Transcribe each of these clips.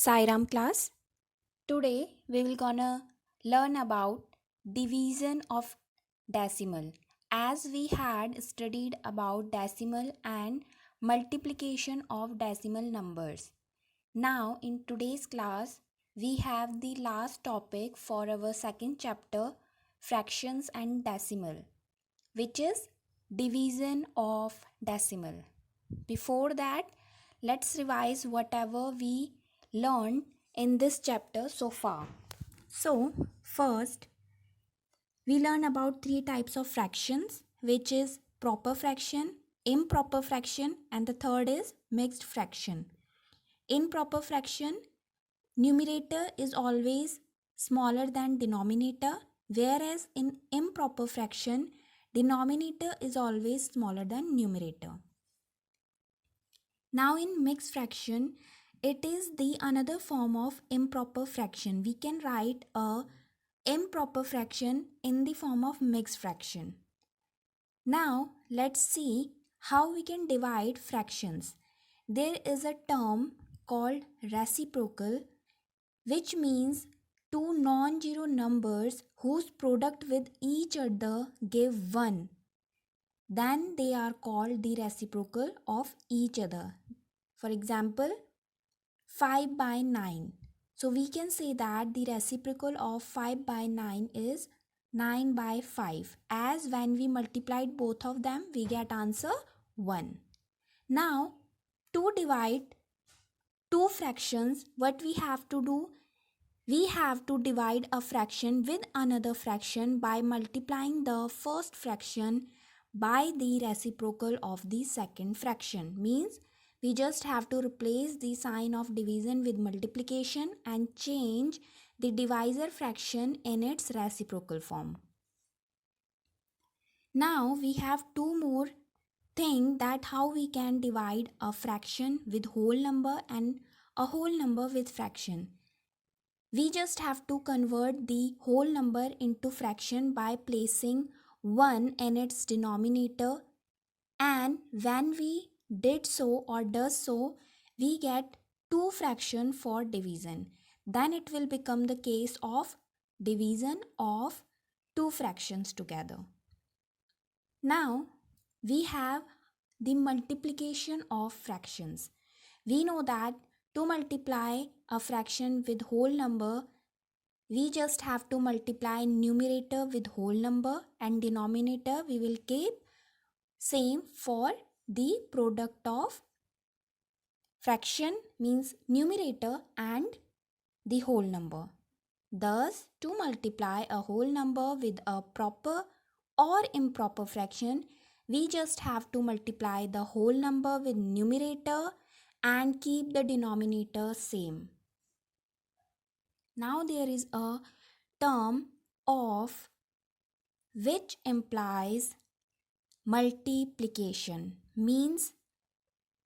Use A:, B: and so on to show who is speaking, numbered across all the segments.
A: Sairam class. Today we will gonna learn about division of decimal. As we had studied about decimal and multiplication of decimal numbers. Now in today's class we have the last topic for our second chapter, fractions and decimal, which is division of decimal. Before that, let's revise whatever we learned in this chapter so far. So, first, we learn about three types of fractions, which is proper fraction, improper fraction, and the third is mixed fraction. In proper fraction, numerator is always smaller than denominator, whereas in improper fraction, denominator is always smaller than numerator. Now in mixed fraction, it is the another form of improper fraction. We can write a improper fraction in the form of mixed fraction. Now let's see how we can divide fractions. There is a term called reciprocal, which means two non-zero numbers whose product with each other give 1. Then they are called the reciprocal of each other. For example, 5 by 9. So we can say that the reciprocal of 5 by 9 is 9 by 5. As when we multiplied both of them, we get answer 1. Now, to divide two fractions, what we have to do? We have to divide a fraction with another fraction by multiplying the first fraction by the reciprocal of the second fraction. Means we just have to replace the sign of division with multiplication and change the divisor fraction in its reciprocal form. Now we have two more things that how we can divide a fraction with whole number and a whole number with fraction. We just have to convert the whole number into fraction by placing 1 in its denominator, and when we did so or does so, we get two fraction for division. Then it will become the case of division of two fractions together. Now we have the multiplication of fractions. We know that to multiply a fraction with whole number, we just have to multiply numerator with whole number and denominator we will keep same for the product of fraction, means numerator and the whole number. Thus, to multiply a whole number with a proper or improper fraction, we just have to multiply the whole number with numerator and keep the denominator same. Now there is a term of which implies multiplication, means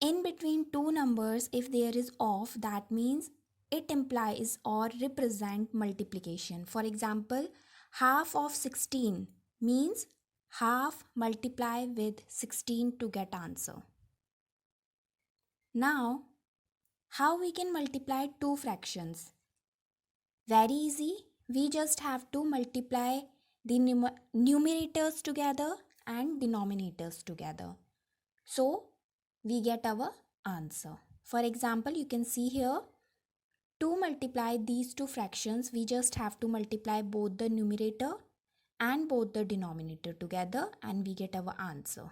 A: in between two numbers if there is off, that means it implies or represent multiplication. For example, half of 16 means half multiply with 16 to get answer. Now, how we can multiply two fractions? Very easy. We just have to multiply the numerators together and denominators together. So, we get our answer. For example, you can see here, to multiply these two fractions, we just have to multiply both the numerator and both the denominator together and we get our answer.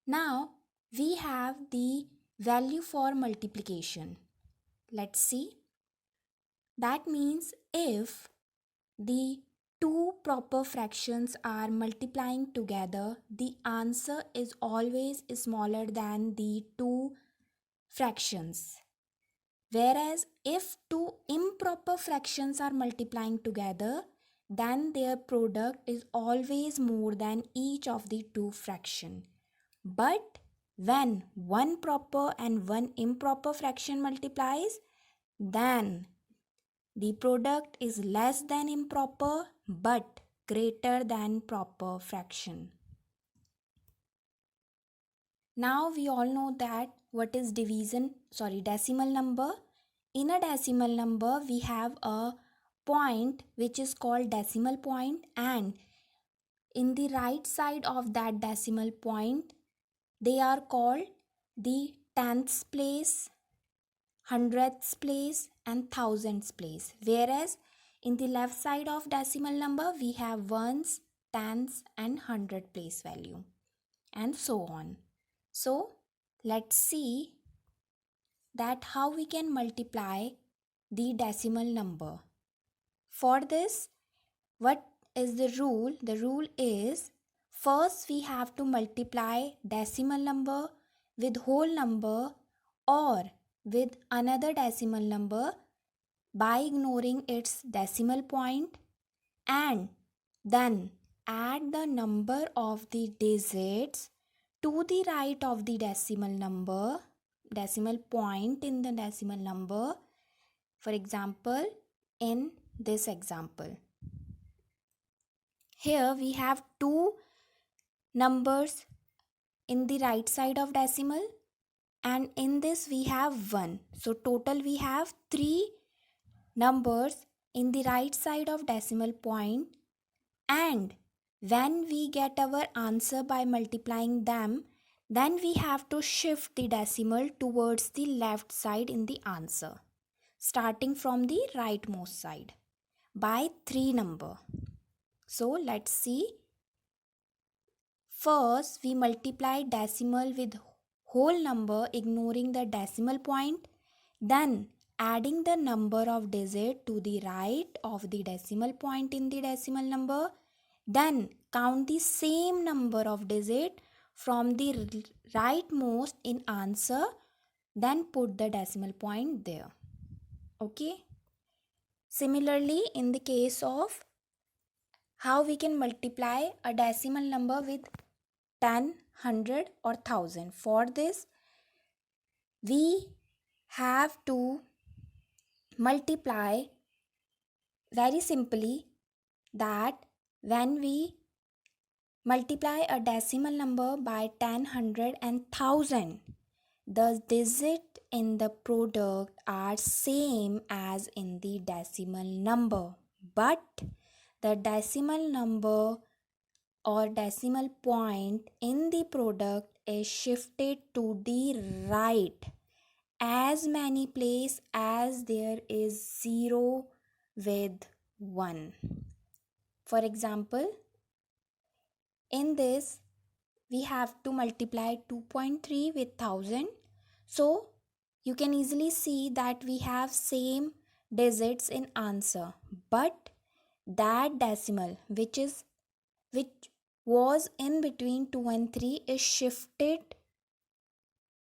A: Now, we have the value for multiplication. Let's see. That means if the two proper fractions are multiplying together, the answer is always smaller than the two fractions. Whereas if two improper fractions are multiplying together, then their product is always more than each of the two fractions. But when one proper and one improper fraction multiplies, then the product is less than improper but greater than proper fraction. Now we all know that what is decimal number. In a decimal number, we have a point which is called decimal point, and in the right side of that decimal point, they are called the tenths place, hundredths place, and thousandths place. Whereas in the left side of decimal number, we have ones, tenths, and hundred place value, and so on. So let's see that how we can multiply the decimal number. For this, what is the rule? The rule is, first we have to multiply decimal number with whole number or with another decimal number by ignoring its decimal point, and then add the number of the digits to the right of the decimal point in the decimal number. For example, in this example, here we have two numbers in the right side of decimal, and in this we have 1. So total we have 3 numbers in the right side of decimal point, and when we get our answer by multiplying them, then we have to shift the decimal towards the left side in the answer, starting from the rightmost side by 3 number. So let's see. First, we multiply decimal with whole number ignoring the decimal point, then adding the number of digit to the right of the decimal point in the decimal number, then count the same number of digit from the rightmost in answer, then put the decimal point there. Okay. Similarly, in the case of how we can multiply a decimal number with 10, 100 or 1000. For this, we have to multiply very simply that when we multiply a decimal number by 10, 100 and 1000, the digit in the product are same as in the decimal number, but the decimal number or decimal point in the product is shifted to the right as many place as there is 0 with 1. For example, in this we have to multiply 2.3 with 1000. So you can easily see that we have same digits in answer, but that decimal which was in between 2 and 3 is shifted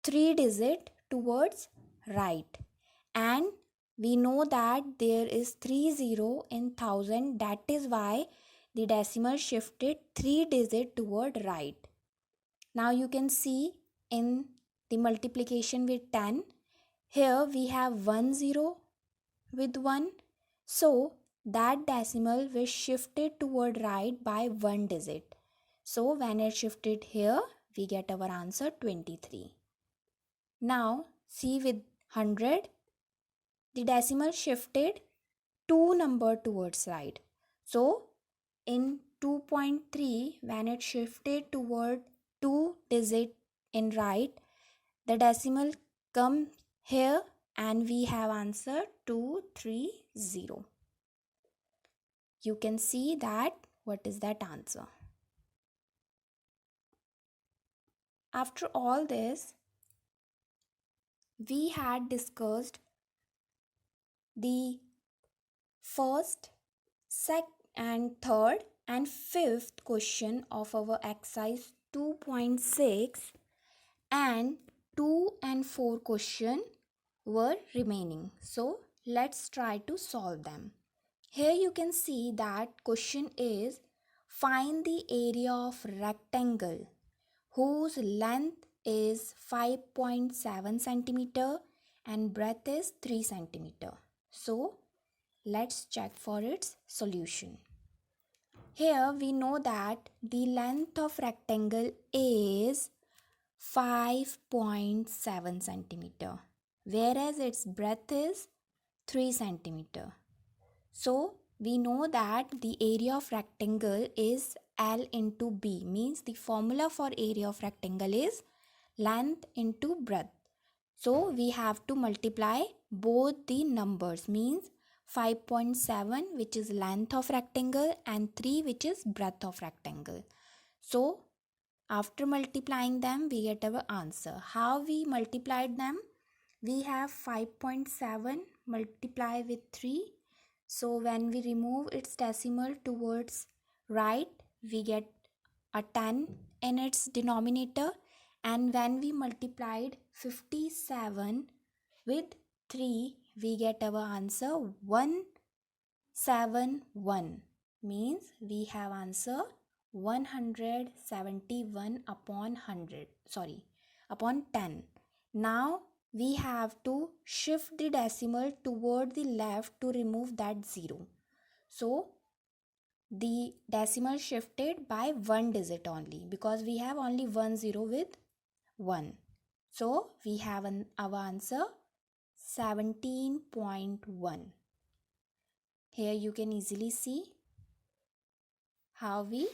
A: 3 digit towards right, and we know that there is 30 in 1000, that is why the decimal shifted 3 digit toward right. Now you can see in the multiplication with 10, here we have 10 with 1, so that decimal was shifted toward right by 1 digit. So when it shifted here, we get our answer 23. Now see with 100, the decimal shifted 2 number towards right. So in 2.3, when it shifted toward 2 digit in right, the decimal come here and we have answer 230. You can see that what is that answer. After all this, we had discussed the first, second and third and fifth question of our exercise 2.6, and 2 and 4 question were remaining. So let's try to solve them. Here you can see that question is, find the area of rectangle whose length is 5.7 centimeter and breadth is 3 centimeter. So let's check for its solution. Here we know that the length of rectangle is 5.7 centimeter, whereas its breadth is 3 centimeter. So we know that the area of rectangle is L into B, means the formula for area of rectangle is length into breadth. So we have to multiply both the numbers, means 5.7 which is length of rectangle and 3 which is breadth of rectangle. So after multiplying them we get our answer. How we multiplied them? We have 5.7 multiply with 3. So when we remove its decimal towards right, we get a 10 in its denominator. And when we multiplied 57 with 3, we get our answer 171. Means we have answer 171 upon 100. Upon 10. Now we have to shift the decimal toward the left to remove that 0. So the decimal shifted by 1 digit only, because we have only 1 0 with 1. So we have our answer 17.1. Here you can easily see how we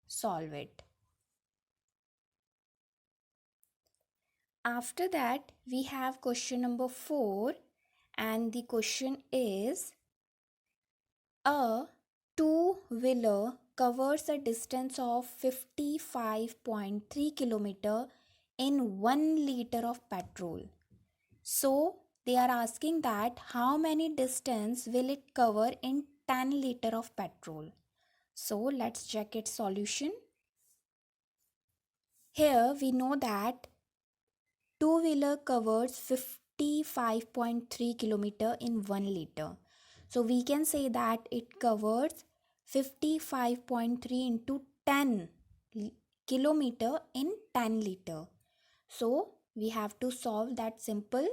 A: solve it. After that we have question number 4, and the question is, a two-wheeler covers a distance of 55.3 km in 1 liter of petrol. So they are asking that how many distance will it cover in 10 liter of petrol. So let's check its solution. Here we know that two-wheeler covers 55.3 km in 1 liter. So we can say that it covers 55.3 into 10 kilometer in 10 liter. So we have to solve that simple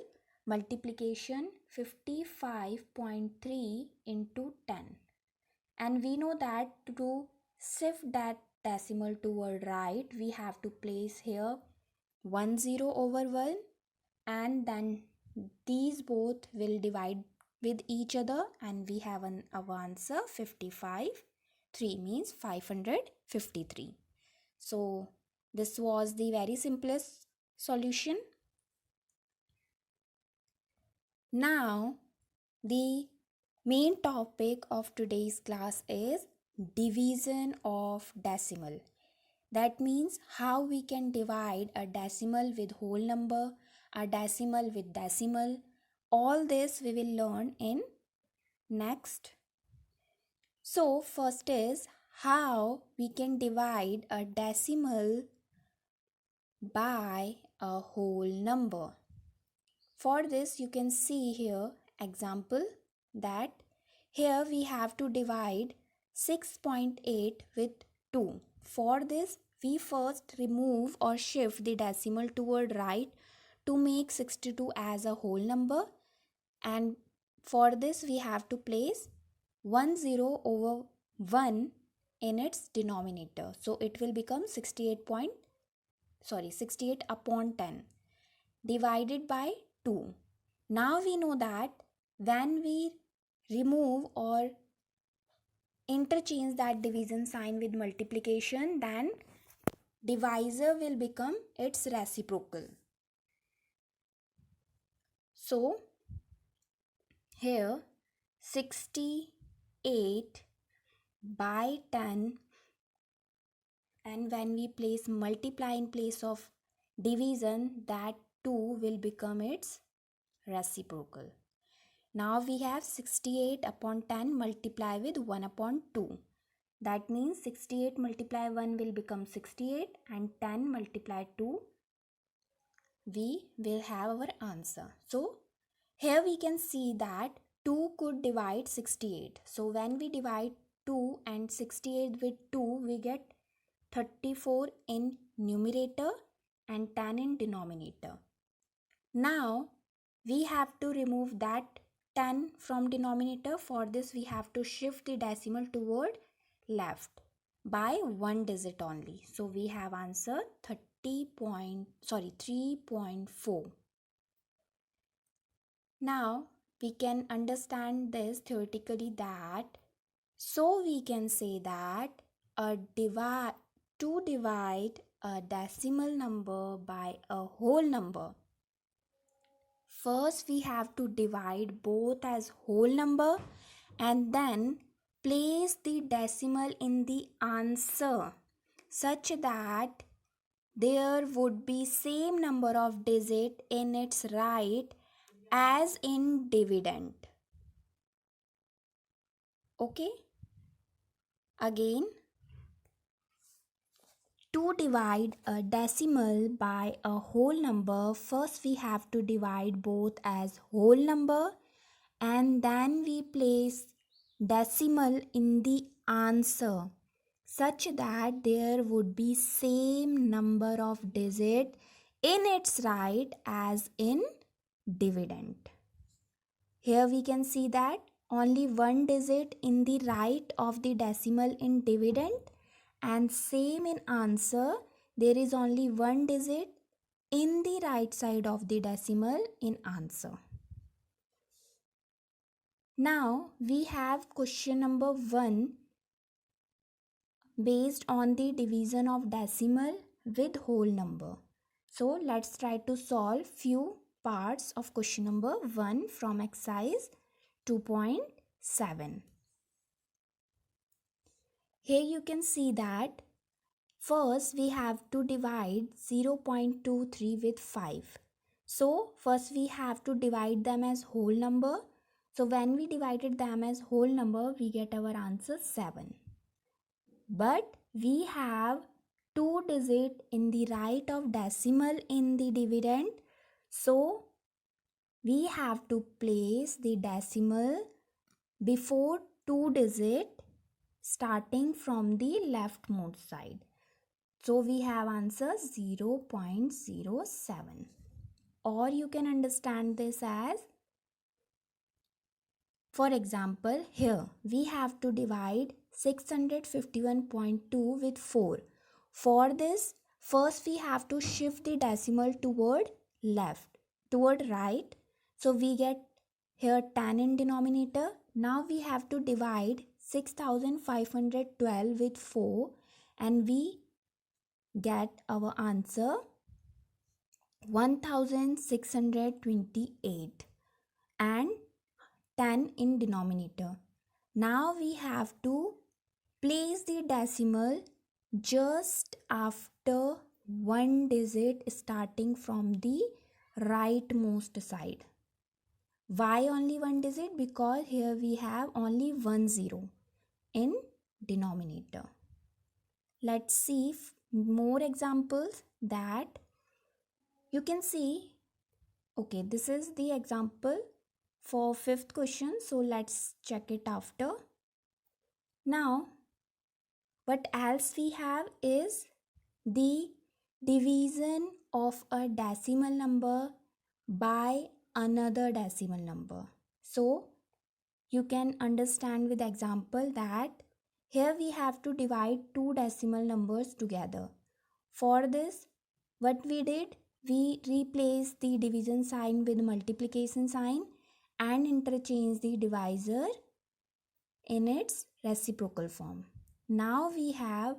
A: multiplication, 55.3 into 10. And we know that to shift that decimal toward right, we have to place here 1 0 over 1, and then these both will divide with each other, and we have our answer 55. 3 means 553. So this was the very simplest solution. Now the main topic of today's class is division of decimal. That means how we can divide a decimal with whole number, a decimal with decimal. All this we will learn in next. So first is how we can divide a decimal by a whole number. For this you can see here example that here we have to divide 6.8 with 2. For this we first remove or shift the decimal toward right to make 62 as a whole number, and for this we have to place 1 0 over 1 in its denominator. So it will become 68 upon 10 divided by 2. Now we know that when we remove or interchange that division sign with multiplication, then divisor will become its reciprocal. So here 68 by 10, and when we place multiply in place of division, that 2 will become its reciprocal. Now we have 68 upon 10 multiply with 1 upon 2. That means 68 multiply 1 will become 68, and 10 multiply 2, we will have our answer. So here we can see that 2 could divide 68. So when we divide 2 and 68 with 2, we get 34 in numerator and 10 in denominator. Now we have to remove that 10 from denominator. For this we have to shift the decimal toward left by 1 digit only. So we have answer 3.4. Now we can understand this theoretically that, so we can say that to divide a decimal number by a whole number, first we have to divide both as whole number and then place the decimal in the answer such that there would be same number of digit in its right as in dividend. Okay, again, to divide a decimal by a whole number, first we have to divide both as whole number and then we place decimal in the answer such that there would be same number of digit in its right as in dividend. Here we can see that only one digit in the right of the decimal in dividend and same in answer, there is only one digit in the right side of the decimal in answer. Now we have question number 1 based on the division of decimal with whole number. So let's try to solve few parts of question number 1 from exercise 2.7. Here you can see that first we have to divide 0.23 with 5. So first we have to divide them as whole number. So when we divided them as whole number, we get our answer 7. But we have 2 digit in the right of decimal in the dividend. So we have to place the decimal before 2 digit starting from the leftmost side. So we have answer 0.07. Or you can understand this as, for example, here we have to divide 651.2 with 4. For this, first we have to shift the decimal toward right. So we get here 10 in denominator. Now we have to divide 6512 with 4 and we get our answer 1628 and 10 in denominator. Now we have to place the decimal just after one digit starting from the rightmost side. Why only one digit? Because here we have only 1 0 in denominator. Let's see more examples that you can see. Okay, this is the example for 5th question. So let's check it after. Now, what else we have is the division of a decimal number by another decimal number. So you can understand with example that here we have to divide two decimal numbers together. For this, what we did, we replaced the division sign with multiplication sign and interchange the divisor in its reciprocal form. Now we have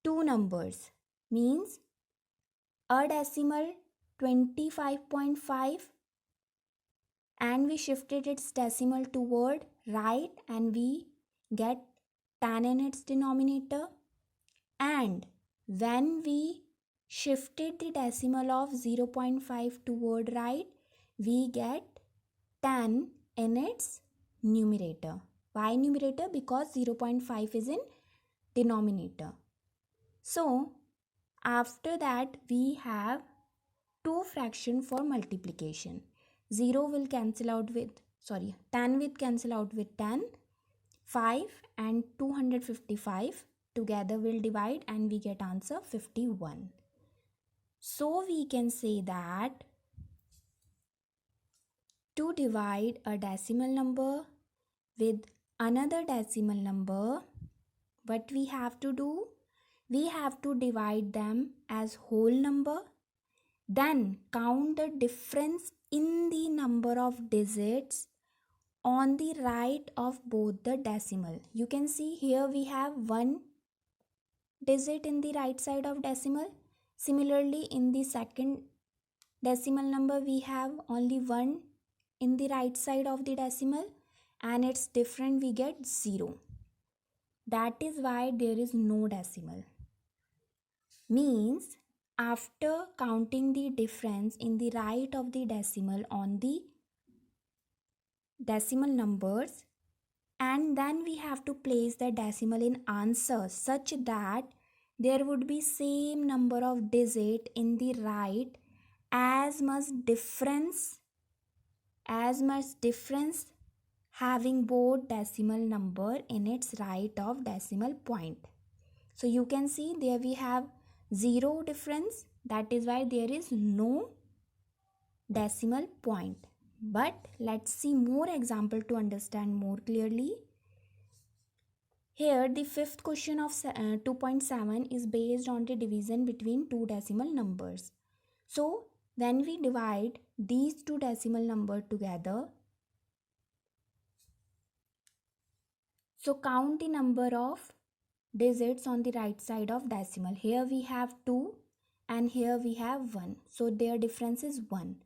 A: two numbers, means a decimal 25.5 and we shifted its decimal toward right and we get 10 in its denominator, and when we shifted the decimal of 0.5 toward right, we get 10 in its numerator. Why numerator? Because 0.5 is in denominator. So after that we have two fraction for multiplication. 0 will cancel out with, 10 will cancel out with 10. 5 and 255 together will divide and we get answer 51. So we can say that to divide a decimal number with another decimal number, what we have to do? We have to divide them as whole number, then count the difference in the number of digits on the right of both the decimal. You can see here we have 1 digit in the right side of decimal. Similarly, in the second decimal number we have only 1 in the right side of the decimal, and it's different, we get 0. That is why there is no decimal. Means after counting the difference in the right of the decimal on the decimal numbers, and then we have to place the decimal in answer such that there would be same number of digit in the right as much difference having both decimal number in its right of decimal point. So you can see there we have 0 difference, that is why there is no decimal point. But let's see more example to understand more clearly. Here the fifth question of 2.7 is based on the division between two decimal numbers. So when we divide these two decimal number together, so count the number of digits on the right side of decimal. Here we have 2 and here we have 1. So their difference is 1.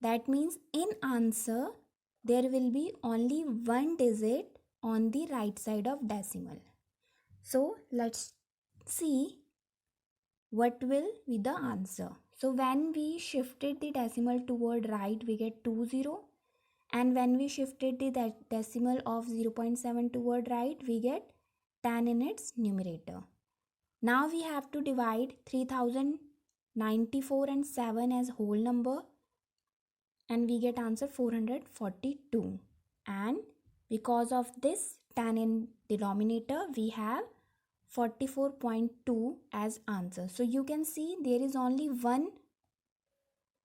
A: That means in answer there will be only 1 digit on the right side of decimal. So let's see what will be the answer. So when we shifted the decimal toward right, we get 20, and when we shifted the decimal of 0.7 toward right, we get 10 in its numerator. Now we have to divide 3094 and 7 as whole number, and we get answer 442. And because of this 10 in denominator, we have 44.2 as answer. So you can see there is only 1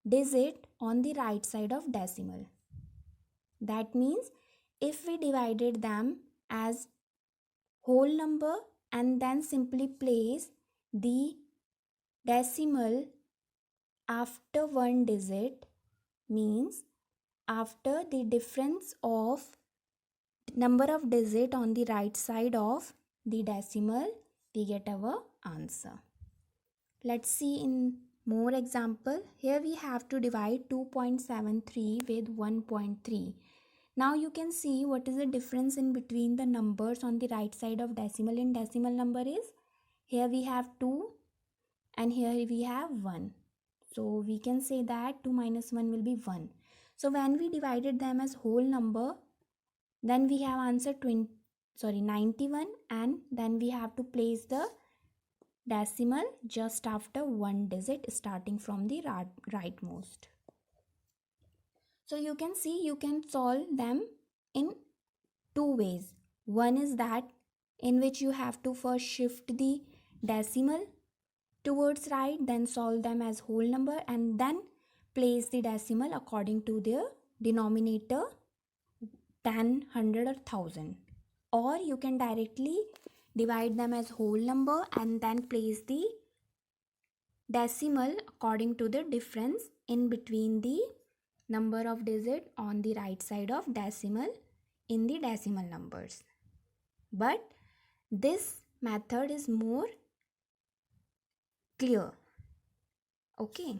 A: digit on the right side of decimal. That means if we divided them as whole number and then simply place the decimal after 1 digit, means after the difference of number of digit on the right side of the decimal, we get our answer. Let's see in more example. Here we have to divide 2.73 with 1.3. Now you can see what is the difference in between the numbers on the right side of decimal in decimal number is. Here we have 2 and here we have 1. So we can say that 2 minus 1 will be 1. So when we divided them as whole number, then we have answer 91, and then we have to place the decimal just after 1 digit starting from the rightmost. So you can see you can solve them in 2 ways. One is that in which you have to first shift the decimal towards right, then solve them as whole number, and then place the decimal according to their denominator 10, 100 or 1000. Or you can directly divide them as whole number and then place the decimal according to the difference in between the number of digit on the right side of decimal in the decimal numbers. But this method is more clear. Okay.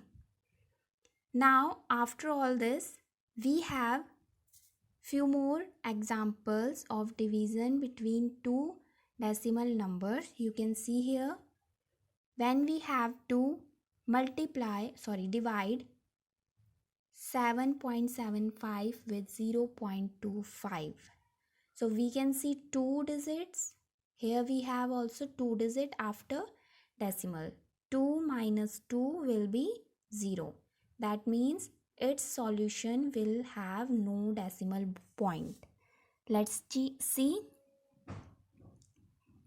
A: Now after all this, we have few more examples of division between two decimal numbers. You can see here when we have to divide 7.75 with 0.25. So we can see 2 digits. Here we have also 2 digit after decimal. 2 minus 2 will be 0. That means its solution will have no decimal point. Let's see.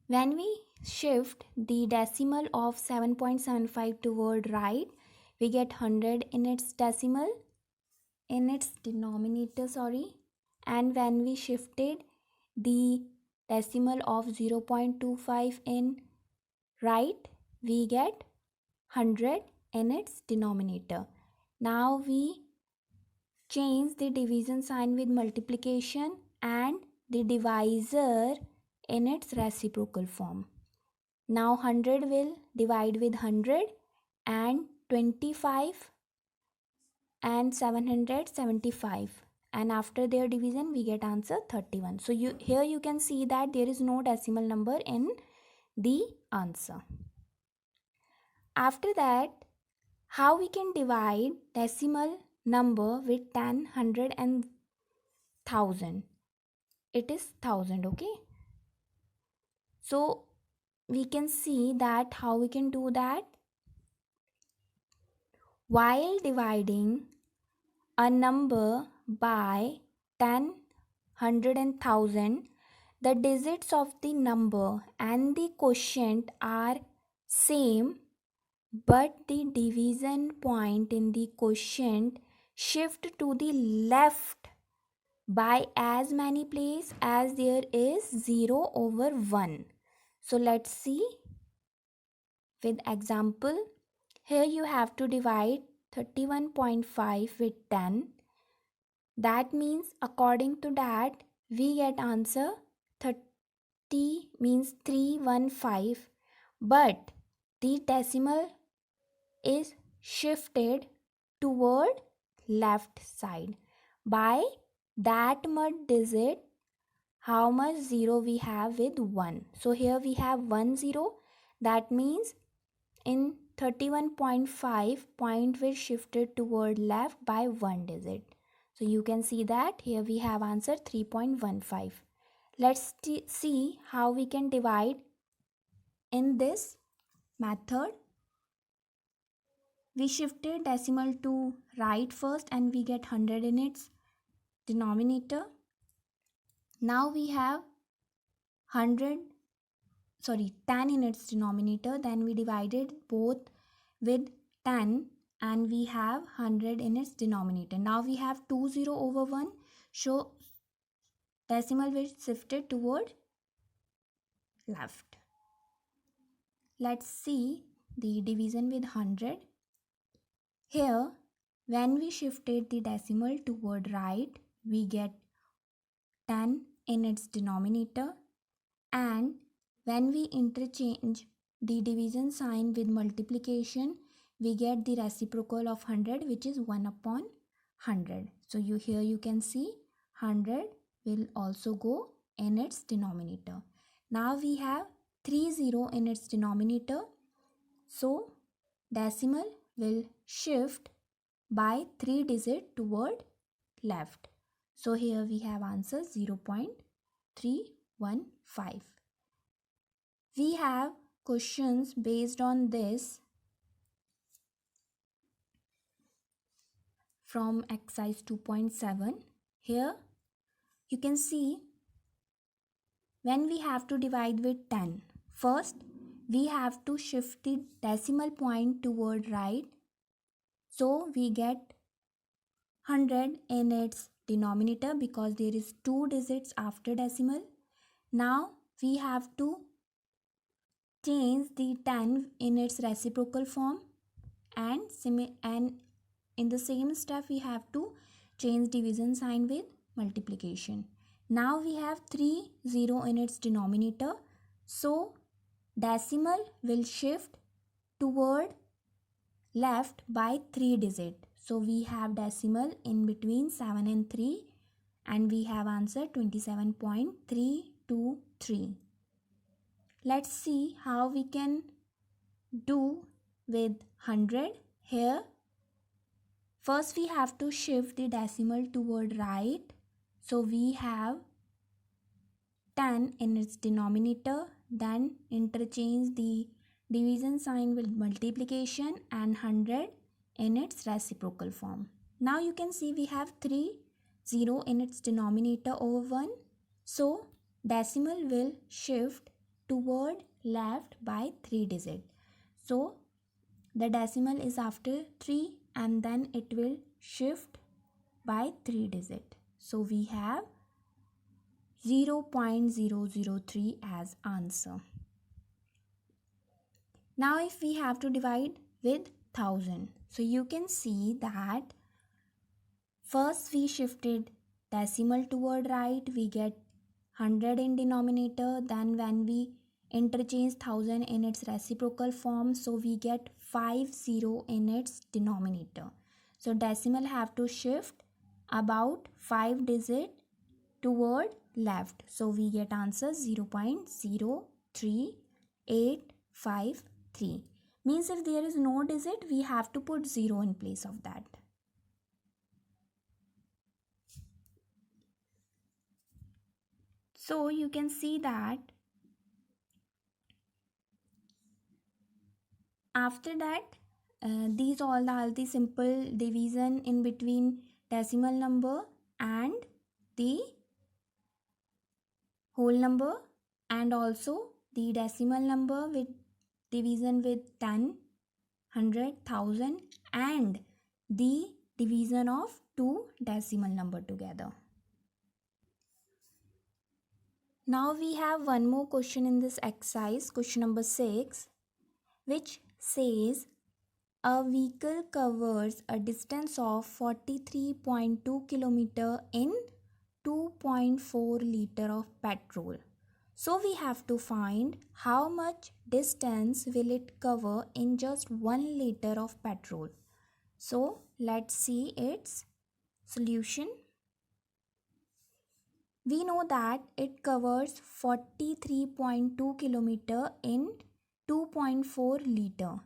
A: When we shift the decimal of 7.75 toward right, we get 100 in its denominator, and when we shifted the decimal of 0.25 in right, we get 100 in its denominator. Now we change the division sign with multiplication and the divisor in its reciprocal form. Now 100 will divide with 100 and 25 and 775, and after their division we get answer 31. So here you can see that there is no decimal number in the answer. After that, how we can divide decimal number with 10, 100 and 1000? It is 1000, okay? So we can see that how we can do that. While dividing a number by 10, 100 and 1000, the digits of the number and the quotient are same, but the division point in the quotient shift to the left by as many places as there is 0 over 1. So let's see with example. Here you have to divide 31.5 with 10. That means according to that we get answer 30 means 315, but the decimal is shifted toward left side by that much digit. How much 0 we have with 1? So here we have 1 0. That means in 31.5 point will shifted toward left by 1 digit. So you can see that here we have answer 3.15. Let's see how we can divide in this method. We shifted decimal to right first and we get 100 in its denominator. Now we have 10 in its denominator. Then we divided both with 10 and we have 100 in its denominator. Now we have 20 over 1. So decimal will shifted toward left. Let's see the division with 100. Here when we shifted the decimal toward right, we get 10 in its denominator, and when we interchange the division sign with multiplication, we get the reciprocal of 100, which is 1 upon 100. So here you can see 100 will also go in its denominator. Now we have 30 in its denominator, so decimal will shift by 3 digits toward left. So here we have answer 0.315. We have questions based on this from exercise 2.7. Here you can see when we have to divide with 10, first we have to shift the decimal point toward right. So we get 100 in its denominator because there is 2 digits after decimal. Now we have to change the 10 in its reciprocal form, and in the same step we have to change division sign with multiplication. Now we have 30 in its denominator, so decimal will shift toward left by 3 digits. So we have decimal in between 7 and 3 and we have answer 27.323. Let's see how we can do with 100. Here first we have to shift the decimal toward right. So we have 10 in its denominator, then interchange the division sign with multiplication and 100 in its reciprocal form. Now you can see we have 30 in its denominator over 1. So decimal will shift toward left by 3 digits. So the decimal is after 3 and then it will shift by 3 digits. So we have 0.003 as answer. Now if we have to divide with 1000, so you can see that First we shifted decimal toward right, we get 100 in denominator. Then when we interchange 1000 in its reciprocal form, so we get 50 in its denominator. So decimal have to shift about 5 digit toward left. So we get answer 0.03853. Means if there is no digit, we have to put 0 in place of that. So you can see that after that, these all are the simple division in between decimal number and the whole number, and also the decimal number with division with 10, 100, 1000, and the division of two decimal number together. Now we have one more question in this exercise, question number 6, which says a vehicle covers a distance of 43.2 km in 2.4 liter of petrol. So we have to find how much distance will it cover in just 1 liter of petrol. So let's see its solution. We know that it covers 43.2 km in 2.4 liter.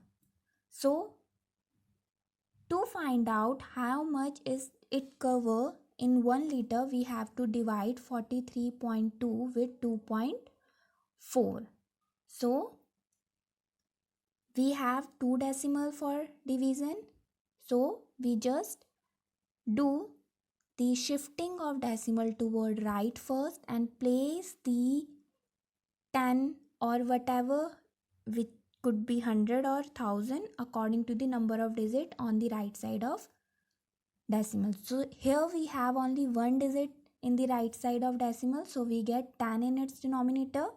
A: So to find out how much is it cover in 1 liter, we have to divide 43.2 with 2.4. So we have 2 decimal for division. So we just do the shifting of decimal toward right first and place the 10 or whatever, which could be 100 or 1000 according to the number of digit on the right side of decimal. So here we have only one digit in the right side of decimal, so we get 10 in its denominator.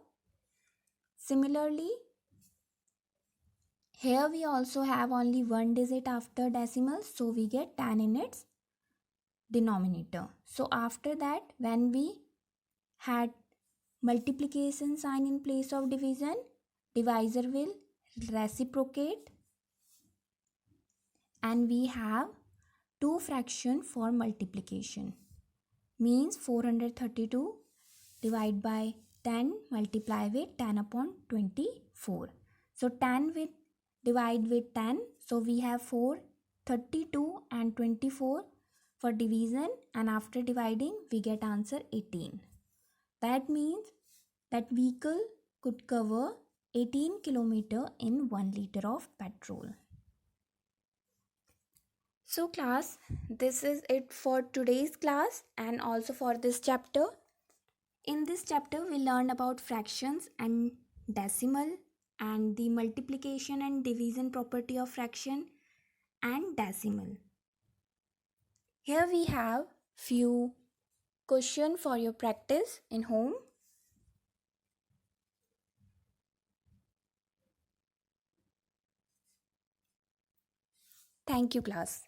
A: Similarly, here we also have only one digit after decimal, so we get 10 in its denominator. So after that, when we had multiplication sign in place of division, divisor will reciprocate and we have two fraction for multiplication. Means 432 divided by 10 multiply with 10 upon 24. So 10 with divide with 10. So we have 4, 32 and 24 for division, and after dividing we get answer 18. That means that vehicle could cover 18 km in 1 liter of petrol. So class, this is it for today's class and also for this chapter. In this chapter, we learned about fractions and decimal and the multiplication and division property of fraction and decimal. Here we have few questions for your practice in home. Thank you, class.